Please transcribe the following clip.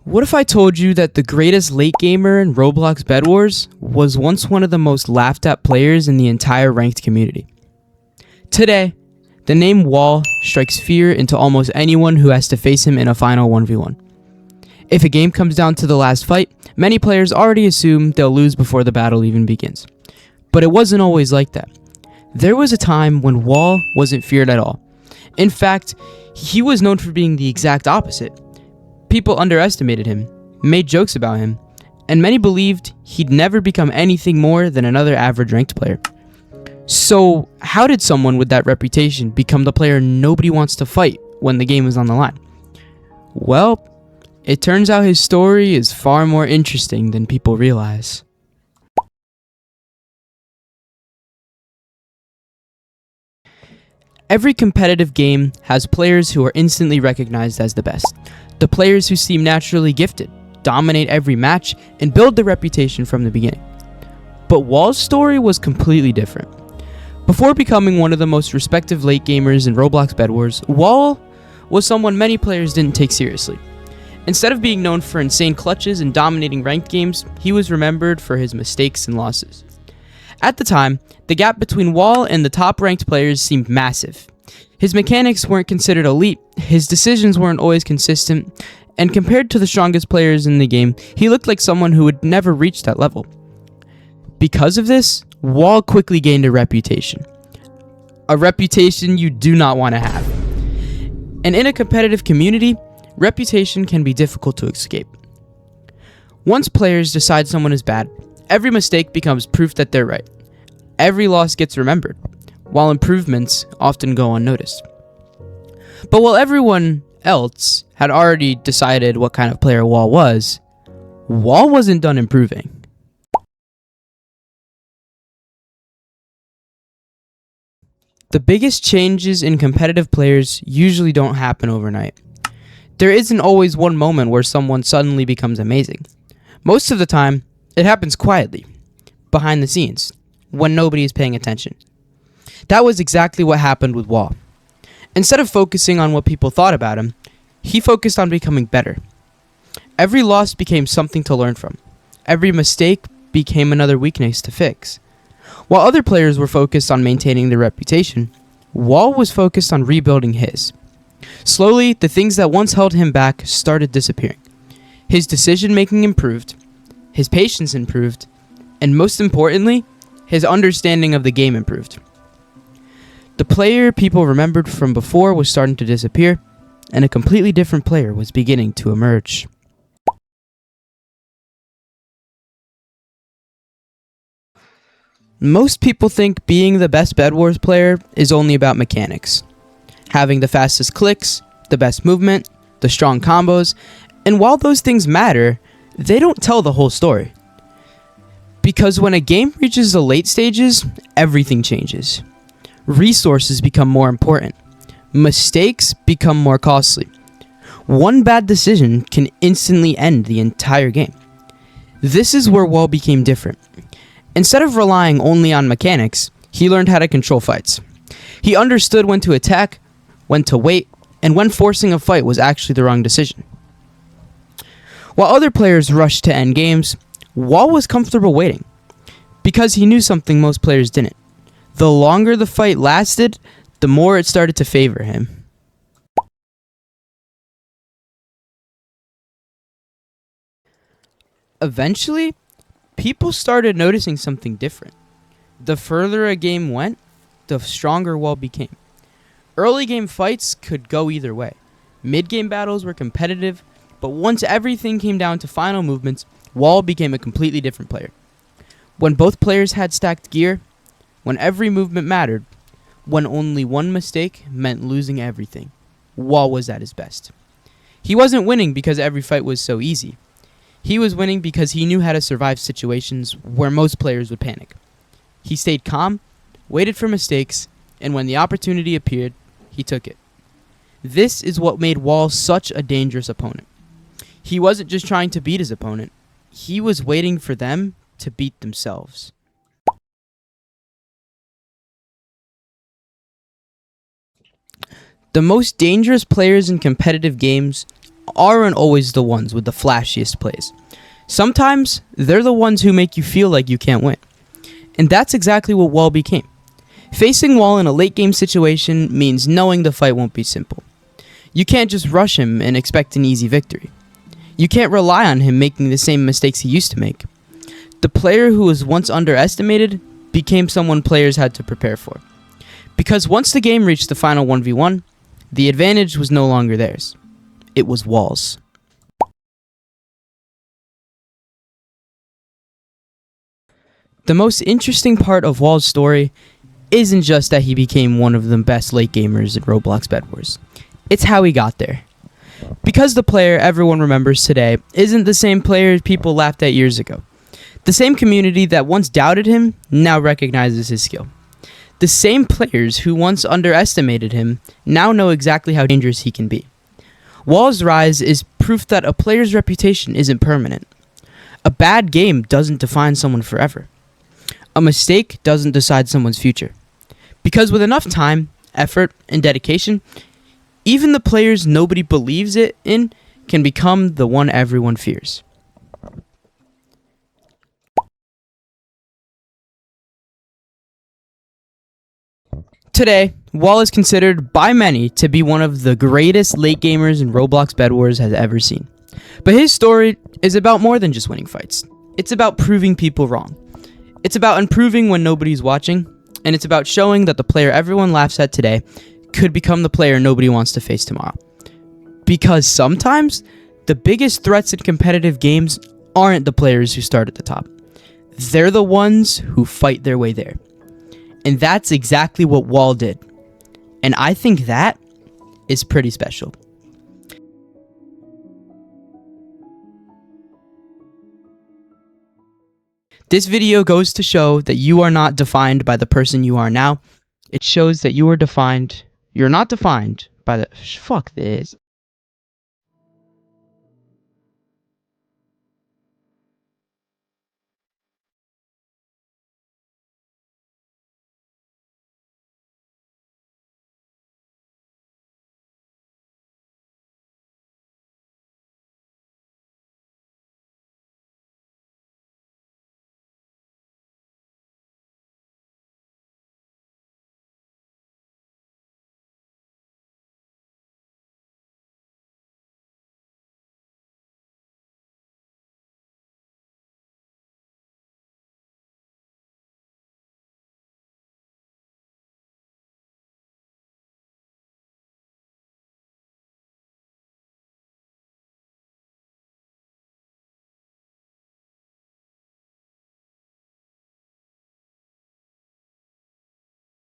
What if I told you that the greatest late gamer in Roblox Bedwars was once one of the most laughed at players in the entire ranked community? Today, the name Wall strikes fear into almost anyone who has to face him in a final 1v1. If a game comes down to the last fight, many players already assume they'll lose before the battle even begins. But it wasn't always like that. There was a time when Wall wasn't feared at all. In fact, he was known for being the exact opposite. People underestimated him, made jokes about him, and many believed he'd never become anything more than another average ranked player. So, how did someone with that reputation become the player nobody wants to fight when the game is on the line? Well, it turns out his story is far more interesting than people realize. Every competitive game has players who are instantly recognized as the best. The players who seem naturally gifted, dominate every match, and build their reputation from the beginning. But Wall's story was completely different. Before becoming one of the most respected late gamers in Roblox Bedwars, Wall was someone many players didn't take seriously. Instead of being known for insane clutches and dominating ranked games, he was remembered for his mistakes and losses. At the time, the gap between Wall and the top-ranked players seemed massive. His mechanics weren't considered elite, his decisions weren't always consistent, and compared to the strongest players in the game, he looked like someone who would never reach that level. Because of this, Wall quickly gained a reputation. A reputation you do not want to have. And in a competitive community, reputation can be difficult to escape. Once players decide someone is bad, every mistake becomes proof that they're right. Every loss gets remembered, while improvements often go unnoticed. But while everyone else had already decided what kind of player Wall wasn't done improving. The biggest changes in competitive players usually don't happen overnight. There isn't always one moment where someone suddenly becomes amazing. Most of the time, it happens quietly, behind the scenes, when nobody is paying attention. That was exactly what happened with Wall. Instead of focusing on what people thought about him, he focused on becoming better. Every loss became something to learn from. Every mistake became another weakness to fix. While other players were focused on maintaining their reputation, Wall was focused on rebuilding his. Slowly, the things that once held him back started disappearing. His decision-making improved, his patience improved, and most importantly, his understanding of the game improved. The player people remembered from before was starting to disappear, and a completely different player was beginning to emerge. Most people think being the best Bedwars player is only about mechanics. Having the fastest clicks, the best movement, the strong combos, and while those things matter, they don't tell the whole story. Because when a game reaches the late stages, everything changes. Resources become more important. Mistakes become more costly. One bad decision can instantly end the entire game. This is where Wall became different. Instead of relying only on mechanics, he learned how to control fights. He understood when to attack, when to wait, and when forcing a fight was actually the wrong decision. While other players rushed to end games, Wall was comfortable waiting, because he knew something most players didn't. The longer the fight lasted, the more it started to favor him. Eventually, people started noticing something different. The further a game went, the stronger Wall became. Early game fights could go either way. Mid-game battles were competitive, but once everything came down to final movements, Wall became a completely different player. When both players had stacked gear, when every movement mattered, when only one mistake meant losing everything, Wall was at his best. He wasn't winning because every fight was so easy. He was winning because he knew how to survive situations where most players would panic. He stayed calm, waited for mistakes, and when the opportunity appeared, he took it. This is what made Wall such a dangerous opponent. He wasn't just trying to beat his opponent, he was waiting for them to beat themselves. The most dangerous players in competitive games aren't always the ones with the flashiest plays. Sometimes they're the ones who make you feel like you can't win. And that's exactly what Wall became. Facing Wall in a late game situation means knowing the fight won't be simple. You can't just rush him and expect an easy victory. You can't rely on him making the same mistakes he used to make. The player who was once underestimated became someone players had to prepare for. Because once the game reached the final 1v1, the advantage was no longer theirs. It was Wall's. The most interesting part of Wall's story isn't just that he became one of the best late gamers in Roblox Bedwars. It's how he got there. Because the player everyone remembers today isn't the same player people laughed at years ago. The same community that once doubted him now recognizes his skill. The same players who once underestimated him now know exactly how dangerous he can be. Wall's rise is proof that a player's reputation isn't permanent. A bad game doesn't define someone forever. A mistake doesn't decide someone's future. Because with enough time, effort, and dedication, even the players nobody believes it in can become the one everyone fears. Today, Wall is considered by many to be one of the greatest late gamers in Roblox Bedwars has ever seen. But his story is about more than just winning fights. It's about proving people wrong. It's about improving when nobody's watching, and it's about showing that the player everyone laughs at today could become the player nobody wants to face tomorrow. Because sometimes, the biggest threats in competitive games aren't the players who start at the top. They're the ones who fight their way there. And that's exactly what Wall did. And I think that is pretty special. This video goes to show that you are not defined by the person you are now. It shows that you're not defined by the... Fuck this.